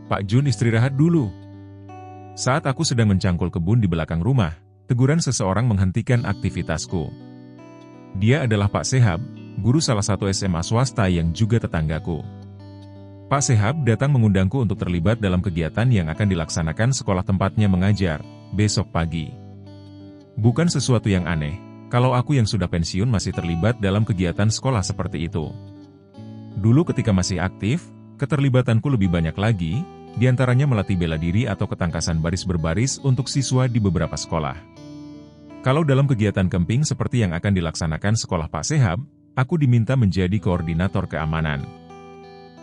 Pak Jun, istirahat dulu. Saat aku sedang mencangkul kebun di belakang rumah, teguran seseorang menghentikan aktivitasku. Dia adalah Pak Sehab, guru salah satu SMA swasta yang juga tetanggaku. Pak Sehab datang mengundangku untuk terlibat dalam kegiatan yang akan dilaksanakan sekolah tempatnya mengajar, besok pagi. Bukan sesuatu yang aneh, kalau aku yang sudah pensiun masih terlibat dalam kegiatan sekolah seperti itu. Dulu ketika masih aktif, keterlibatanku lebih banyak lagi, diantaranya melatih bela diri atau ketangkasan baris berbaris untuk siswa di beberapa sekolah. Kalau dalam kegiatan camping seperti yang akan dilaksanakan sekolah Pak Sehab, aku diminta menjadi koordinator keamanan.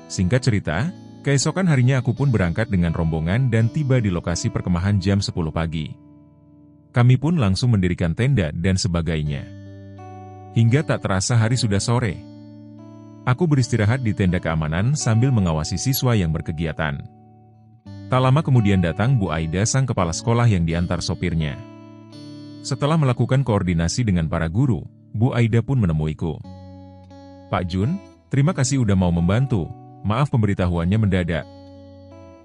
Singkat cerita, keesokan harinya aku pun berangkat dengan rombongan dan tiba di lokasi perkemahan jam 10 pagi. Kami pun langsung mendirikan tenda dan sebagainya. Hingga tak terasa hari sudah sore. Aku beristirahat di tenda keamanan sambil mengawasi siswa yang berkegiatan. Tak lama kemudian datang Bu Aida, sang kepala sekolah yang diantar sopirnya. Setelah melakukan koordinasi dengan para guru, Bu Aida pun menemuiku. Pak Jun, terima kasih udah mau membantu, maaf pemberitahuannya mendadak.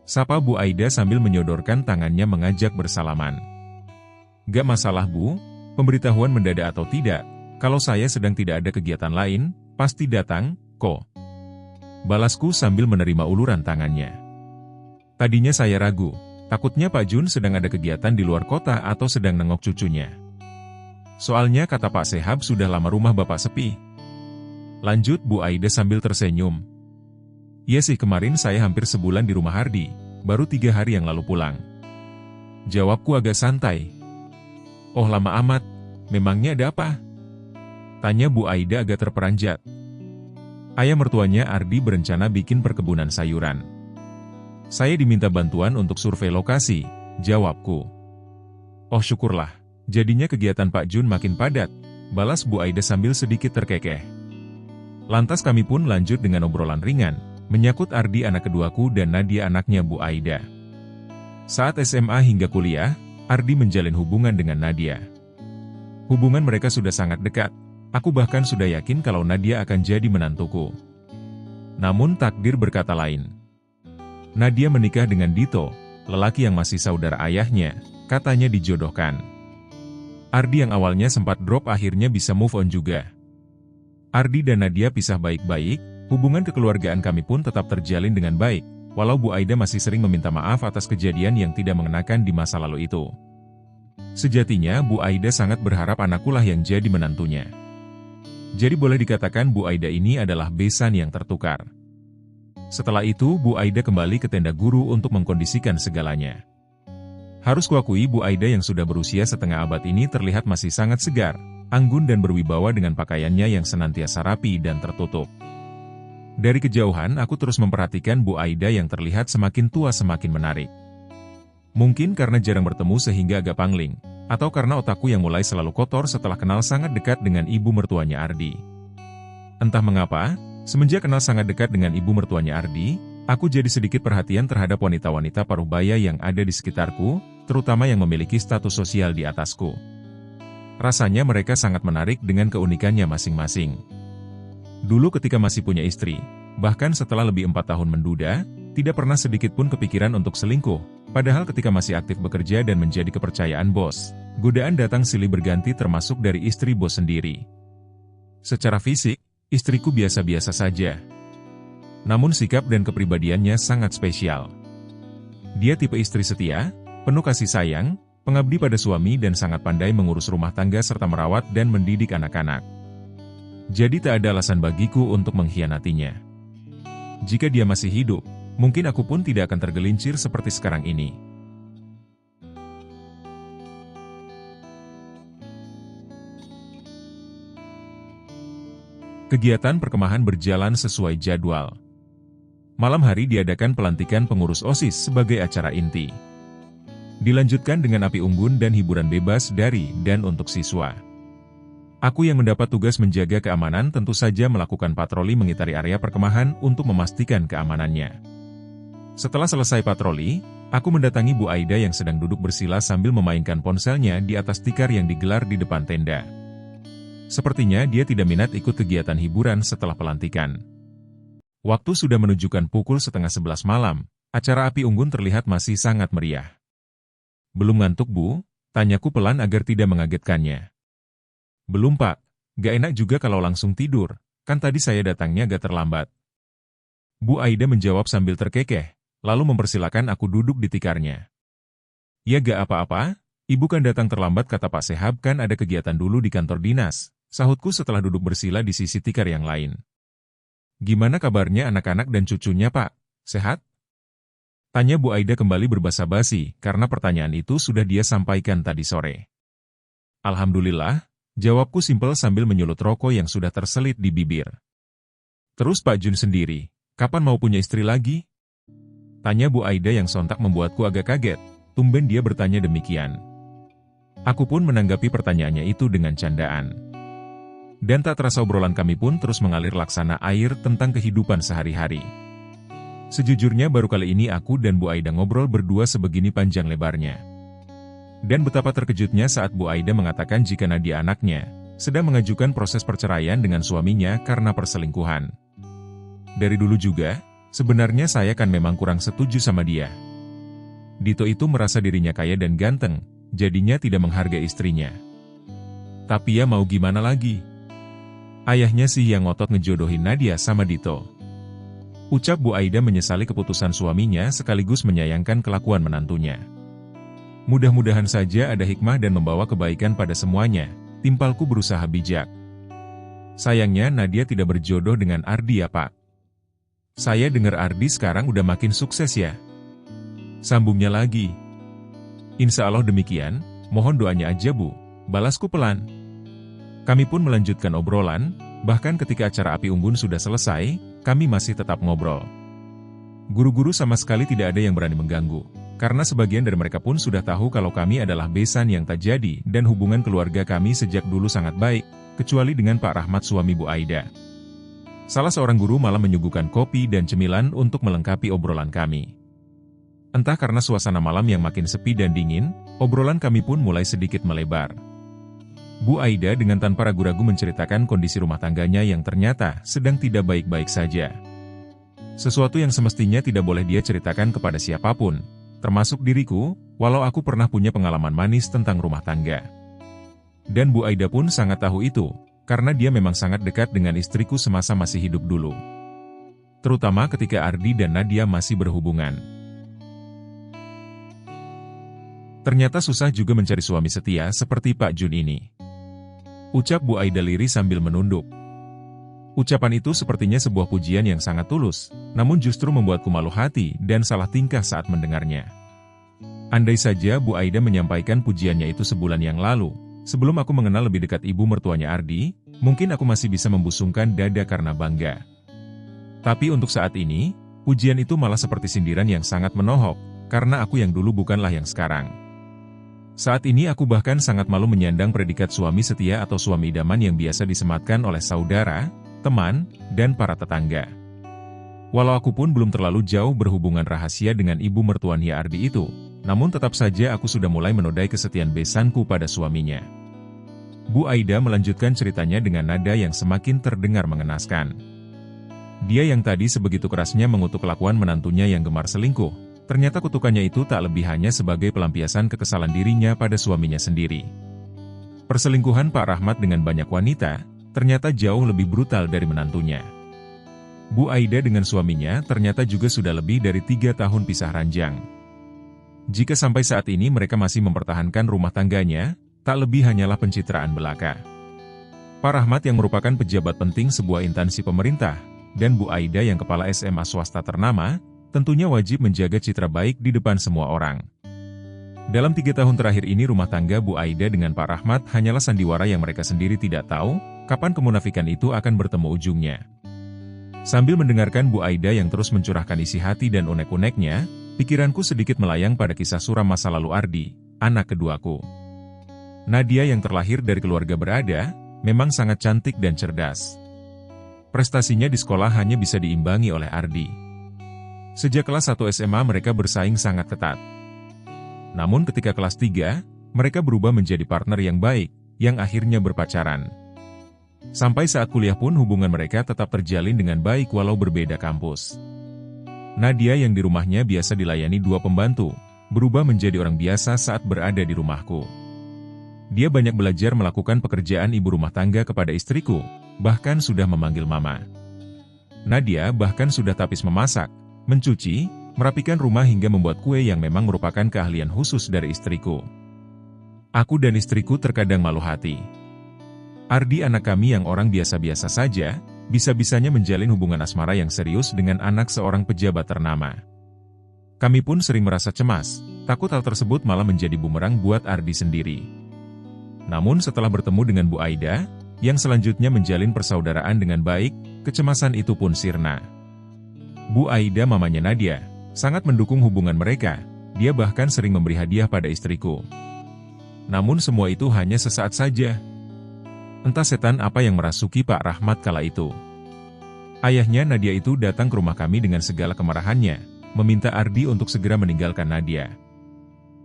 Sapa Bu Aida sambil menyodorkan tangannya mengajak bersalaman. Gak masalah Bu, pemberitahuan mendadak atau tidak, kalau saya sedang tidak ada kegiatan lain, pasti datang, kok. Balasku sambil menerima uluran tangannya. Tadinya saya ragu, takutnya Pak Jun sedang ada kegiatan di luar kota atau sedang nengok cucunya. Soalnya kata Pak Sehab sudah lama rumah Bapak sepi. Lanjut Bu Aida sambil tersenyum. Iya sih, kemarin saya hampir sebulan di rumah Hardi, baru 3 hari yang lalu pulang. Jawabku agak santai. Oh lama amat, memangnya ada apa? Tanya Bu Aida agak terperanjat. Ayah mertuanya Ardi berencana bikin perkebunan sayuran. Saya diminta bantuan untuk survei lokasi, jawabku. Oh syukurlah, jadinya kegiatan Pak Jun makin padat, balas Bu Aida sambil sedikit terkekeh. Lantas kami pun lanjut dengan obrolan ringan, menyangkut Ardi anak keduaku dan Nadia anaknya Bu Aida. Saat SMA hingga kuliah, Ardi menjalin hubungan dengan Nadia. Hubungan mereka sudah sangat dekat, aku bahkan sudah yakin kalau Nadia akan jadi menantuku. Namun takdir berkata lain. Nadia menikah dengan Dito, lelaki yang masih saudara ayahnya, katanya dijodohkan. Ardi yang awalnya sempat drop akhirnya bisa move on juga. Ardi dan Nadia pisah baik-baik, hubungan kekeluargaan kami pun tetap terjalin dengan baik, walau Bu Aida masih sering meminta maaf atas kejadian yang tidak mengenakan di masa lalu itu. Sejatinya Bu Aida sangat berharap anakkulah yang jadi menantunya. Jadi boleh dikatakan Bu Aida ini adalah besan yang tertukar. Setelah itu Bu Aida kembali ke tenda guru untuk mengkondisikan segalanya. Harus kuakui Bu Aida yang sudah berusia setengah abad ini terlihat masih sangat segar, anggun dan berwibawa dengan pakaiannya yang senantiasa rapi dan tertutup. Dari kejauhan aku terus memperhatikan Bu Aida yang terlihat semakin tua semakin menarik. Mungkin karena jarang bertemu sehingga agak pangling, atau karena otakku yang mulai selalu kotor setelah kenal sangat dekat dengan ibu mertuanya Ardi. Entah mengapa, semenjak kenal sangat dekat dengan ibu mertuanya Ardi, aku jadi sedikit perhatian terhadap wanita-wanita paruh baya yang ada di sekitarku, terutama yang memiliki status sosial di atasku. Rasanya mereka sangat menarik dengan keunikannya masing-masing. Dulu ketika masih punya istri, bahkan setelah lebih 4 tahun menduda, tidak pernah sedikit pun kepikiran untuk selingkuh, padahal ketika masih aktif bekerja dan menjadi kepercayaan bos, godaan datang silih berganti termasuk dari istri bos sendiri. Secara fisik, istriku biasa-biasa saja. Namun sikap dan kepribadiannya sangat spesial. Dia tipe istri setia, penuh kasih sayang, pengabdi pada suami dan sangat pandai mengurus rumah tangga serta merawat dan mendidik anak-anak. Jadi tak ada alasan bagiku untuk mengkhianatinya. Jika dia masih hidup, mungkin aku pun tidak akan tergelincir seperti sekarang ini. Kegiatan perkemahan berjalan sesuai jadwal. Malam hari diadakan pelantikan pengurus OSIS sebagai acara inti. Dilanjutkan dengan api unggun dan hiburan bebas dari dan untuk siswa. Aku yang mendapat tugas menjaga keamanan tentu saja melakukan patroli mengitari area perkemahan untuk memastikan keamanannya. Setelah selesai patroli, aku mendatangi Bu Aida yang sedang duduk bersila sambil memainkan ponselnya di atas tikar yang digelar di depan tenda. Sepertinya dia tidak minat ikut kegiatan hiburan setelah pelantikan. Waktu sudah menunjukkan pukul 10:30 malam, Acara api unggun terlihat masih sangat meriah. Belum ngantuk, Bu? Tanyaku pelan agar tidak mengagetkannya. Belum, Pak. Gak enak juga kalau langsung tidur, kan tadi saya datangnya agak terlambat. Bu Aida menjawab sambil terkekeh, lalu mempersilakan aku duduk di tikarnya. Ya gak apa-apa, Ibu kan datang terlambat kata Pak Sehab kan ada kegiatan dulu di kantor dinas, sahutku setelah duduk bersila di sisi tikar yang lain. Gimana kabarnya anak-anak dan cucunya, Pak? Sehat? Tanya Bu Aida kembali berbasa-basi, karena pertanyaan itu sudah dia sampaikan tadi sore. Alhamdulillah, jawabku simpel sambil menyulut rokok yang sudah terselit di bibir. Terus Pak Jun sendiri, kapan mau punya istri lagi? Tanya Bu Aida yang sontak membuatku agak kaget, tumben dia bertanya demikian. Aku pun menanggapi pertanyaannya itu dengan candaan. Dan tak terasa obrolan kami pun terus mengalir laksana air tentang kehidupan sehari-hari. Sejujurnya baru kali ini aku dan Bu Aida ngobrol berdua sebegini panjang lebarnya. Dan betapa terkejutnya saat Bu Aida mengatakan jika Nadia anaknya sedang mengajukan proses perceraian dengan suaminya karena perselingkuhan. Dari dulu juga, sebenarnya saya kan memang kurang setuju sama dia. Dito itu merasa dirinya kaya dan ganteng, jadinya tidak menghargai istrinya. Tapi ya mau gimana lagi? Ayahnya sih yang ngotot ngejodohin Nadia sama Dito. Ucap Bu Aida menyesali keputusan suaminya sekaligus menyayangkan kelakuan menantunya. Mudah-mudahan saja ada hikmah dan membawa kebaikan pada semuanya, timpalku berusaha bijak. Sayangnya Nadia tidak berjodoh dengan Ardi ya Pak. Saya dengar Ardi sekarang udah makin sukses ya. Sambungnya lagi. Insya Allah demikian, mohon doanya aja Bu, balasku pelan. Kami pun melanjutkan obrolan, bahkan ketika acara api unggun sudah selesai, kami masih tetap ngobrol. Guru-guru sama sekali tidak ada yang berani mengganggu, karena sebagian dari mereka pun sudah tahu kalau kami adalah besan yang tak jadi dan hubungan keluarga kami sejak dulu sangat baik, kecuali dengan Pak Rahmat suami Bu Aida. Salah seorang guru malah menyuguhkan kopi dan cemilan untuk melengkapi obrolan kami. Entah karena suasana malam yang makin sepi dan dingin, obrolan kami pun mulai sedikit melebar. Bu Aida dengan tanpa ragu-ragu menceritakan kondisi rumah tangganya yang ternyata sedang tidak baik-baik saja. Sesuatu yang semestinya tidak boleh dia ceritakan kepada siapapun, termasuk diriku, walau aku pernah punya pengalaman manis tentang rumah tangga. Dan Bu Aida pun sangat tahu itu, karena dia memang sangat dekat dengan istriku semasa masih hidup dulu. Terutama ketika Ardi dan Nadia masih berhubungan. Ternyata susah juga mencari suami setia seperti Pak Jun ini. Ucap Bu Aida lirih sambil menunduk. Ucapan itu sepertinya sebuah pujian yang sangat tulus, namun justru membuatku malu hati dan salah tingkah saat mendengarnya. Andai saja Bu Aida menyampaikan pujiannya itu sebulan yang lalu, sebelum aku mengenal lebih dekat ibu mertuanya Ardi, mungkin aku masih bisa membusungkan dada karena bangga. Tapi untuk saat ini, pujian itu malah seperti sindiran yang sangat menohok, karena aku yang dulu bukanlah yang sekarang. Saat ini aku bahkan sangat malu menyandang predikat suami setia atau suami idaman yang biasa disematkan oleh saudara, teman, dan para tetangga. Walau aku pun belum terlalu jauh berhubungan rahasia dengan ibu mertuanya Ardi itu, namun tetap saja aku sudah mulai menodai kesetiaan besanku pada suaminya. Bu Aida melanjutkan ceritanya dengan nada yang semakin terdengar mengenaskan. Dia yang tadi sebegitu kerasnya mengutuk kelakuan menantunya yang gemar selingkuh, ternyata kutukannya itu tak lebih hanya sebagai pelampiasan kekesalan dirinya pada suaminya sendiri. Perselingkuhan Pak Rahmat dengan banyak wanita, ternyata jauh lebih brutal dari menantunya. Bu Aida dengan suaminya ternyata juga sudah lebih dari 3 tahun pisah ranjang. Jika sampai saat ini mereka masih mempertahankan rumah tangganya, tak lebih hanyalah pencitraan belaka. Pak Rahmat yang merupakan pejabat penting sebuah instansi pemerintah, dan Bu Aida yang kepala SMA swasta ternama, tentunya wajib menjaga citra baik di depan semua orang. Dalam 3 tahun terakhir ini rumah tangga Bu Aida dengan Pak Rahmat hanyalah sandiwara yang mereka sendiri tidak tahu, kapan kemunafikan itu akan bertemu ujungnya. Sambil mendengarkan Bu Aida yang terus mencurahkan isi hati dan unek-uneknya, pikiranku sedikit melayang pada kisah suram masa lalu Ardi, anak keduaku. Nadia yang terlahir dari keluarga berada, memang sangat cantik dan cerdas. Prestasinya di sekolah hanya bisa diimbangi oleh Ardi. Sejak kelas 1 SMA mereka bersaing sangat ketat. Namun ketika kelas 3, mereka berubah menjadi partner yang baik, yang akhirnya berpacaran. Sampai saat kuliah pun hubungan mereka tetap terjalin dengan baik walau berbeda kampus. Nadia yang di rumahnya biasa dilayani 2 pembantu, berubah menjadi orang biasa saat berada di rumahku. Dia banyak belajar melakukan pekerjaan ibu rumah tangga kepada istriku, bahkan sudah memanggil mama. Nadia bahkan sudah tapis memasak, mencuci, merapikan rumah hingga membuat kue yang memang merupakan keahlian khusus dari istriku. Aku dan istriku terkadang malu hati. Ardi anak kami yang orang biasa-biasa saja, bisa-bisanya menjalin hubungan asmara yang serius dengan anak seorang pejabat ternama. Kami pun sering merasa cemas, takut hal tersebut malah menjadi bumerang buat Ardi sendiri. Namun setelah bertemu dengan Bu Aida, yang selanjutnya menjalin persaudaraan dengan baik, kecemasan itu pun sirna. Bu Aida, mamanya Nadia, sangat mendukung hubungan mereka, dia bahkan sering memberi hadiah pada istriku. Namun semua itu hanya sesaat saja. Entah setan apa yang merasuki Pak Rahmat kala itu. Ayahnya Nadia itu datang ke rumah kami dengan segala kemarahannya, meminta Ardi untuk segera meninggalkan Nadia.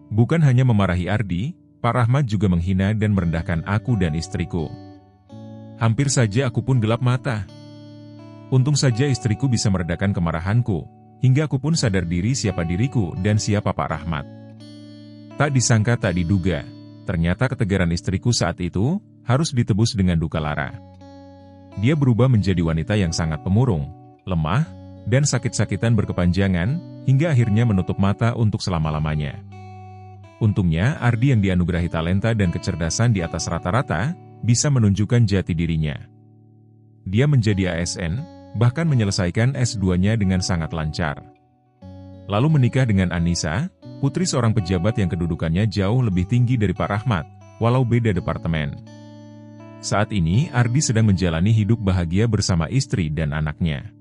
Bukan hanya memarahi Ardi, Pak Rahmat juga menghina dan merendahkan aku dan istriku. Hampir saja aku pun gelap mata. Untung saja istriku bisa meredakan kemarahanku, hingga aku pun sadar diri siapa diriku dan siapa Pak Rahmat. Tak disangka tak diduga, ternyata ketegaran istriku saat itu harus ditebus dengan duka lara. Dia berubah menjadi wanita yang sangat pemurung, lemah, dan sakit-sakitan berkepanjangan, hingga akhirnya menutup mata untuk selama-lamanya. Untungnya, Ardi yang dianugerahi talenta dan kecerdasan di atas rata-rata, bisa menunjukkan jati dirinya. Dia menjadi ASN, bahkan menyelesaikan S2-nya dengan sangat lancar. Lalu menikah dengan Anissa, putri seorang pejabat yang kedudukannya jauh lebih tinggi dari Pak Rahmat, walau beda departemen. Saat ini, Ardi sedang menjalani hidup bahagia bersama istri dan anaknya.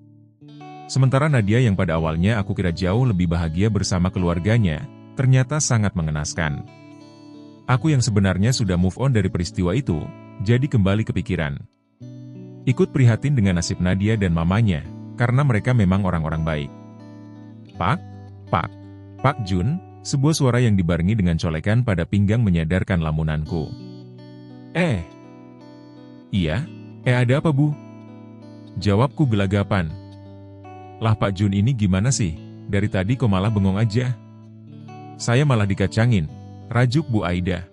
Sementara Nadia yang pada awalnya aku kira jauh lebih bahagia bersama keluarganya, ternyata sangat mengenaskan. Aku yang sebenarnya sudah move on dari peristiwa itu, jadi kembali kepikiran. Ikut prihatin dengan nasib Nadia dan mamanya, karena mereka memang orang-orang baik. Pak Jun, sebuah suara yang dibarengi dengan colekan pada pinggang menyadarkan lamunanku. Iya, ada apa Bu? Jawabku gelagapan. Lah Pak Jun ini gimana sih? Dari tadi kok malah bengong aja? Saya malah dikacangin, rajuk Bu Aida.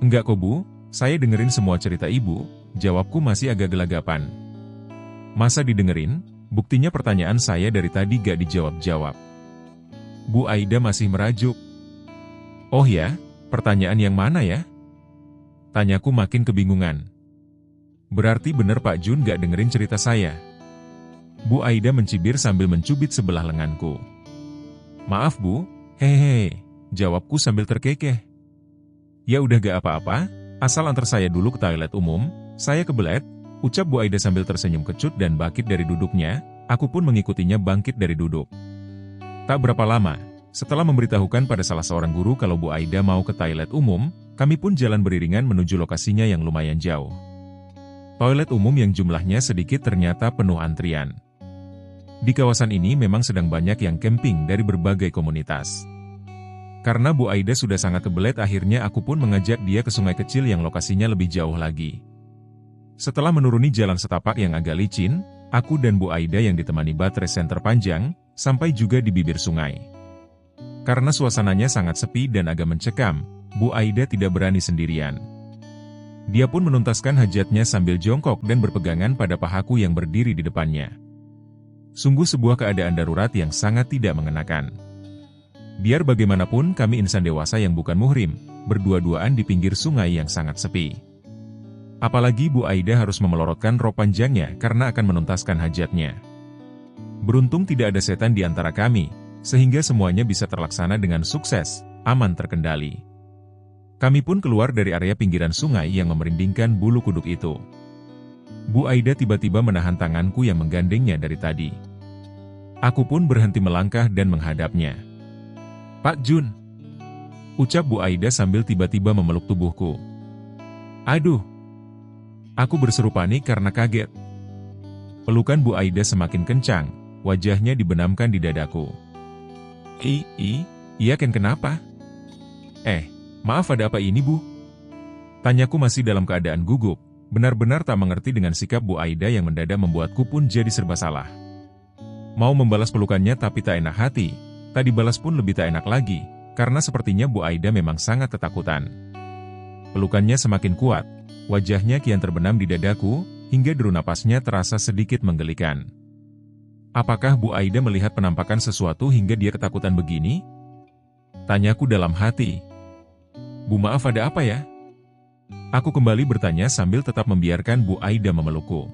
Enggak kok Bu, saya dengerin semua cerita Ibu, jawabku masih agak gelagapan. Masa didengerin? Buktinya pertanyaan saya dari tadi gak dijawab-jawab. Bu Aida masih merajuk. Oh ya, pertanyaan yang mana ya? Tanyaku makin kebingungan. Berarti bener Pak Jun gak dengerin cerita saya. Bu Aida mencibir sambil mencubit sebelah lenganku. Maaf Bu, hehehe, jawabku sambil terkekeh. Ya udah gak apa-apa, asal antar saya dulu ke toilet umum, saya kebelet, ucap Bu Aida sambil tersenyum kecut dan bangkit dari duduknya, aku pun mengikutinya bangkit dari duduk. Tak berapa lama, setelah memberitahukan pada salah seorang guru kalau Bu Aida mau ke toilet umum, kami pun jalan beriringan menuju lokasinya yang lumayan jauh. Toilet umum yang jumlahnya sedikit ternyata penuh antrian. Di kawasan ini memang sedang banyak yang camping dari berbagai komunitas. Karena Bu Aida sudah sangat kebelet, akhirnya aku pun mengajak dia ke sungai kecil yang lokasinya lebih jauh lagi. Setelah menuruni jalan setapak yang agak licin, aku dan Bu Aida yang ditemani baterai senter panjang, sampai juga di bibir sungai. Karena suasananya sangat sepi dan agak mencekam, Bu Aida tidak berani sendirian. Dia pun menuntaskan hajatnya sambil jongkok dan berpegangan pada pahaku yang berdiri di depannya. Sungguh sebuah keadaan darurat yang sangat tidak mengenakan. Biar bagaimanapun kami insan dewasa yang bukan muhrim, berdua-duaan di pinggir sungai yang sangat sepi. Apalagi Bu Aida harus memelorotkan rok panjangnya karena akan menuntaskan hajatnya. Beruntung tidak ada setan di antara kami, sehingga semuanya bisa terlaksana dengan sukses, aman terkendali. Kami pun keluar dari area pinggiran sungai yang memerindingkan bulu kuduk itu. Bu Aida tiba-tiba menahan tanganku yang menggandengnya dari tadi. Aku pun berhenti melangkah dan menghadapnya. Pak Jun, ucap Bu Aida sambil tiba-tiba memeluk tubuhku. Aduh, aku berseru panik karena kaget. Pelukan Bu Aida semakin kencang, wajahnya dibenamkan di dadaku. Iya Ken, kenapa? Maaf, ada apa ini Bu? Tanyaku masih dalam keadaan gugup, benar-benar tak mengerti dengan sikap Bu Aida yang mendadak membuatku pun jadi serba salah. Mau membalas pelukannya tapi tak enak hati, tak dibalas pun lebih tak enak lagi, karena sepertinya Bu Aida memang sangat ketakutan. Pelukannya semakin kuat, wajahnya kian terbenam di dadaku, hingga deru napasnya terasa sedikit menggelikan. Apakah Bu Aida melihat penampakan sesuatu hingga dia ketakutan begini? Tanyaku dalam hati. Bu, maaf, ada apa ya? Aku kembali bertanya sambil tetap membiarkan Bu Aida memelukku.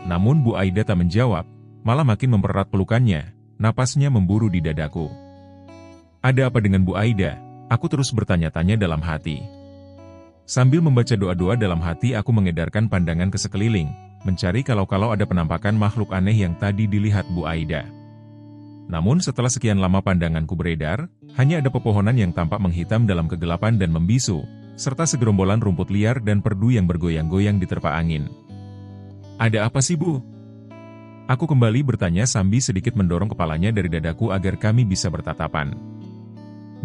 Namun Bu Aida tak menjawab, malah makin mempererat pelukannya, napasnya memburu di dadaku. Ada apa dengan Bu Aida? Aku terus bertanya-tanya dalam hati. Sambil membaca doa-doa dalam hati, aku mengedarkan pandangan ke sekeliling, mencari kalau-kalau ada penampakan makhluk aneh yang tadi dilihat Bu Aida. Namun setelah sekian lama pandanganku beredar, hanya ada pepohonan yang tampak menghitam dalam kegelapan dan membisu, serta segerombolan rumput liar dan perdu yang bergoyang-goyang diterpa angin. Ada apa sih, Bu? Aku kembali bertanya sambil sedikit mendorong kepalanya dari dadaku agar kami bisa bertatapan.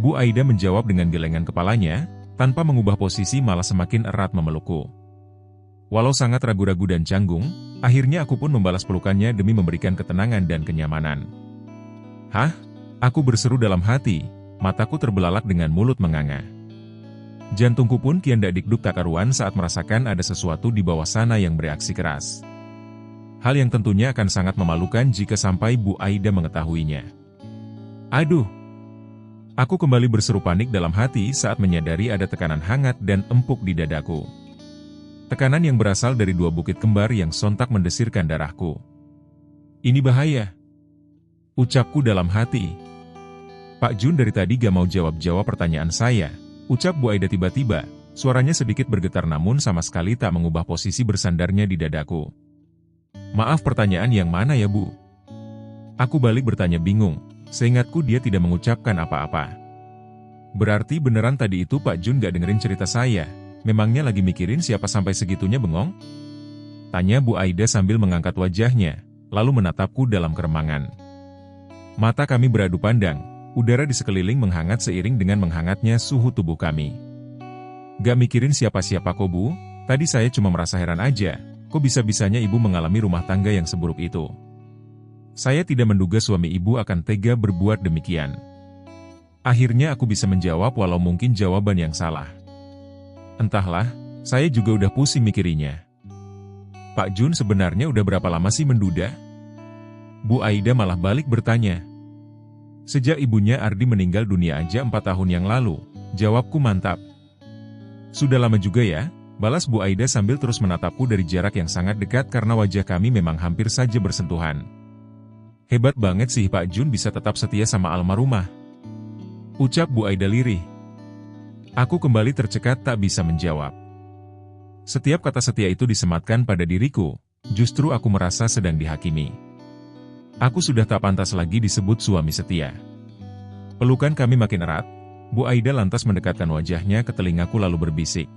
Bu Aida menjawab dengan gelengan kepalanya, tanpa mengubah posisi malah semakin erat memelukku. Walau sangat ragu-ragu dan canggung, akhirnya aku pun membalas pelukannya demi memberikan ketenangan dan kenyamanan. Hah? Aku berseru dalam hati, mataku terbelalak dengan mulut menganga. Jantungku pun kian dakdikduk tak karuan saat merasakan ada sesuatu di bawah sana yang bereaksi keras. Hal yang tentunya akan sangat memalukan jika sampai Bu Aida mengetahuinya. Aduh! Aku kembali berseru panik dalam hati saat menyadari ada tekanan hangat dan empuk di dadaku. Tekanan yang berasal dari dua bukit kembar yang sontak mendesirkan darahku. Ini bahaya! Ucapku dalam hati. Pak Jun dari tadi gak mau jawab-jawab pertanyaan saya, ucap Bu Aida tiba-tiba, suaranya sedikit bergetar namun sama sekali tak mengubah posisi bersandarnya di dadaku. Maaf, pertanyaan yang mana ya, Bu? Aku balik bertanya bingung, seingatku dia tidak mengucapkan apa-apa. Berarti beneran tadi itu Pak Jun gak dengerin cerita saya, memangnya lagi mikirin siapa sampai segitunya bengong? Tanya Bu Aida sambil mengangkat wajahnya, lalu menatapku dalam keremangan. Mata kami beradu pandang, udara di sekeliling menghangat seiring dengan menghangatnya suhu tubuh kami. Gak mikirin siapa-siapa kok, Bu, tadi saya cuma merasa heran aja. Kok bisa-bisanya ibu mengalami rumah tangga yang seburuk itu? Saya tidak menduga suami ibu akan tega berbuat demikian. Akhirnya aku bisa menjawab walau mungkin jawaban yang salah. Entahlah, saya juga udah pusing mikirinya. Pak Jun sebenarnya udah berapa lama sih menduda? Bu Aida malah balik bertanya. Sejak ibunya Ardi meninggal dunia aja 4 tahun yang lalu, jawabku mantap. Sudah lama juga ya? Balas Bu Aida sambil terus menatapku dari jarak yang sangat dekat karena wajah kami memang hampir saja bersentuhan. Hebat banget sih Pak Jun bisa tetap setia sama almarhumah. Ucap Bu Aida lirih. Aku kembali tercekat tak bisa menjawab. Setiap kata setia itu disematkan pada diriku, justru aku merasa sedang dihakimi. Aku sudah tak pantas lagi disebut suami setia. Pelukan kami makin erat, Bu Aida lantas mendekatkan wajahnya ke telingaku lalu berbisik.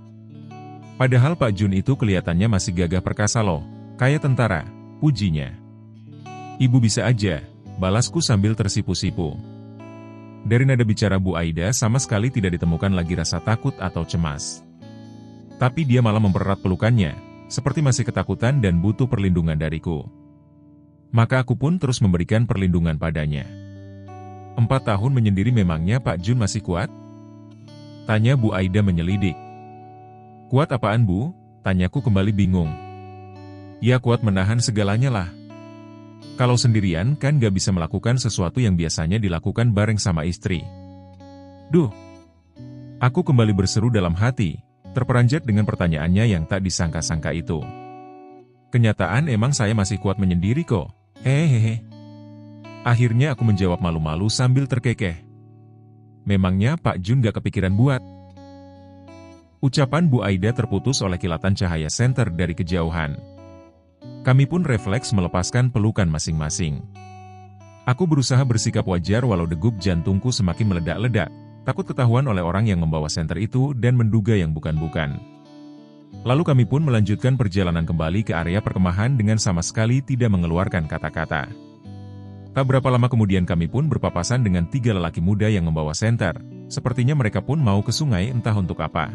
Padahal Pak Jun itu kelihatannya masih gagah perkasa loh, kayak tentara, pujinya. Ibu bisa aja, balasku sambil tersipu-sipu. Dari nada bicara Bu Aida sama sekali tidak ditemukan lagi rasa takut atau cemas. Tapi dia malah mempererat pelukannya, seperti masih ketakutan dan butuh perlindungan dariku. Maka aku pun terus memberikan perlindungan padanya. 4 tahun menyendiri memangnya Pak Jun masih kuat? Tanya Bu Aida menyelidik. Kuat apaan, Bu? Tanyaku kembali bingung. Ya kuat menahan segalanya lah. Kalau sendirian kan gak bisa melakukan sesuatu yang biasanya dilakukan bareng sama istri. Duh! Aku kembali berseru dalam hati, terperanjat dengan pertanyaannya yang tak disangka-sangka itu. Kenyataan emang saya masih kuat menyendiri kok, hehehe. Akhirnya aku menjawab malu-malu sambil terkekeh. Memangnya Pak Jun gak kepikiran buat? Ucapan Bu Aida terputus oleh kilatan cahaya senter dari kejauhan. Kami pun refleks melepaskan pelukan masing-masing. Aku berusaha bersikap wajar walau degup jantungku semakin meledak-ledak, takut ketahuan oleh orang yang membawa senter itu dan menduga yang bukan-bukan. Lalu kami pun melanjutkan perjalanan kembali ke area perkemahan dengan sama sekali tidak mengeluarkan kata-kata. Tak berapa lama kemudian kami pun berpapasan dengan 3 lelaki muda yang membawa senter. Sepertinya mereka pun mau ke sungai entah untuk apa.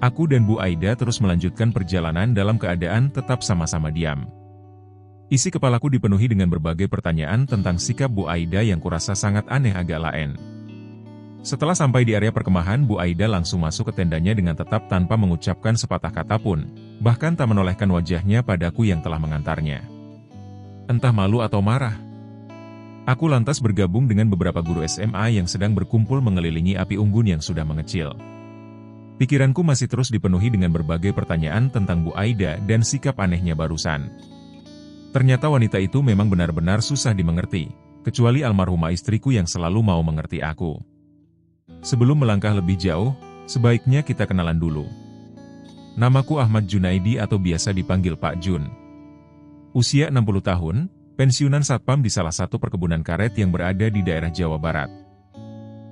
Aku dan Bu Aida terus melanjutkan perjalanan dalam keadaan tetap sama-sama diam. Isi kepalaku dipenuhi dengan berbagai pertanyaan tentang sikap Bu Aida yang kurasa sangat aneh agak lain. Setelah sampai di area perkemahan, Bu Aida langsung masuk ke tendanya dengan tetap tanpa mengucapkan sepatah kata pun, bahkan tak menolehkan wajahnya padaku yang telah mengantarnya. Entah malu atau marah. Aku lantas bergabung dengan beberapa guru SMA yang sedang berkumpul mengelilingi api unggun yang sudah mengecil. Pikiranku masih terus dipenuhi dengan berbagai pertanyaan tentang Bu Aida dan sikap anehnya barusan. Ternyata wanita itu memang benar-benar susah dimengerti, kecuali almarhumah istriku yang selalu mau mengerti aku. Sebelum melangkah lebih jauh, sebaiknya kita kenalan dulu. Namaku Ahmad Junaidi atau biasa dipanggil Pak Jun. Usia 60 tahun, pensiunan satpam di salah satu perkebunan karet yang berada di daerah Jawa Barat.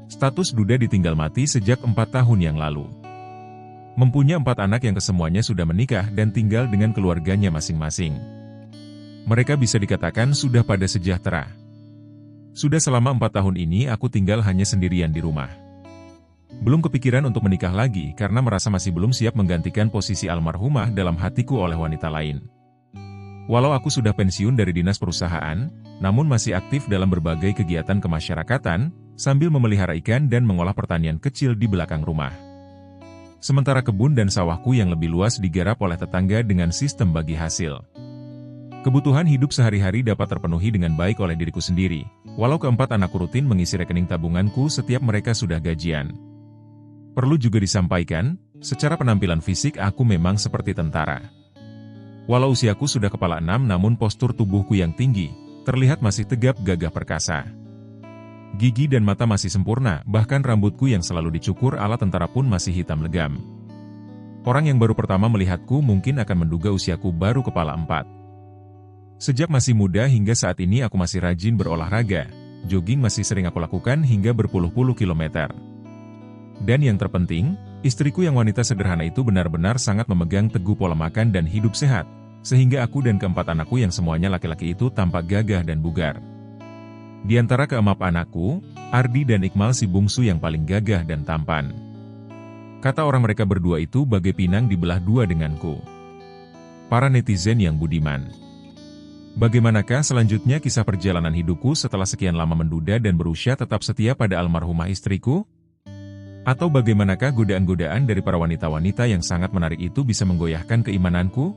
Status duda ditinggal mati sejak 4 tahun yang lalu. Mempunyai 4 anak yang kesemuanya sudah menikah dan tinggal dengan keluarganya masing-masing. Mereka bisa dikatakan sudah pada sejahtera. Sudah selama 4 tahun ini aku tinggal hanya sendirian di rumah. Belum kepikiran untuk menikah lagi karena merasa masih belum siap menggantikan posisi almarhumah dalam hatiku oleh wanita lain. Walau aku sudah pensiun dari dinas perusahaan, namun masih aktif dalam berbagai kegiatan kemasyarakatan, sambil memelihara ikan dan mengolah pertanian kecil di belakang rumah. Sementara kebun dan sawahku yang lebih luas digarap oleh tetangga dengan sistem bagi hasil. Kebutuhan hidup sehari-hari dapat terpenuhi dengan baik oleh diriku sendiri, walau keempat anakku rutin mengisi rekening tabunganku setiap mereka sudah gajian. Perlu juga disampaikan, secara penampilan fisik aku memang seperti tentara. Walau usiaku sudah kepala 6 namun postur tubuhku yang tinggi, terlihat masih tegap gagah perkasa. Gigi dan mata masih sempurna, bahkan rambutku yang selalu dicukur ala tentara pun masih hitam legam. Orang yang baru pertama melihatku mungkin akan menduga usiaku baru kepala 4. Sejak masih muda hingga saat ini aku masih rajin berolahraga, jogging masih sering aku lakukan hingga berpuluh-puluh kilometer. Dan yang terpenting, istriku yang wanita sederhana itu benar-benar sangat memegang teguh pola makan dan hidup sehat, sehingga aku dan keempat anakku yang semuanya laki-laki itu tampak gagah dan bugar. Di antara keempat anakku, Ardi dan Iqmal si bungsu yang paling gagah dan tampan. Kata orang mereka berdua itu bagai pinang dibelah dua denganku. Para netizen yang budiman. Bagaimanakah selanjutnya kisah perjalanan hidupku setelah sekian lama menduda dan berusaha tetap setia pada almarhumah istriku? Atau bagaimanakah godaan-godaan dari para wanita-wanita yang sangat menarik itu bisa menggoyahkan keimananku?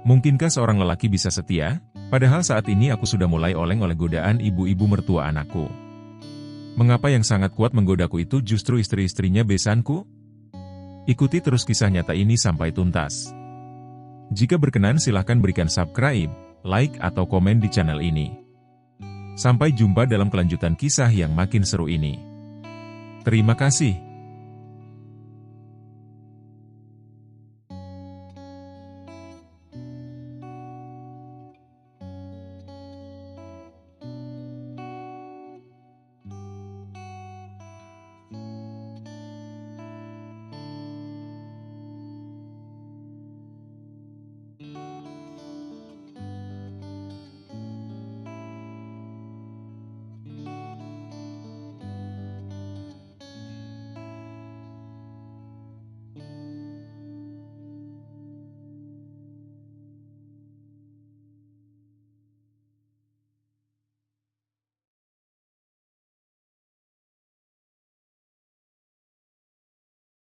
Mungkinkah seorang lelaki bisa setia, padahal saat ini aku sudah mulai oleng oleh godaan ibu-ibu mertua anakku? Mengapa yang sangat kuat menggodaku itu justru istri-istrinya besanku? Ikuti terus kisah nyata ini sampai tuntas. Jika berkenan silahkan berikan subscribe, like atau komen di channel ini. Sampai jumpa dalam kelanjutan kisah yang makin seru ini. Terima kasih.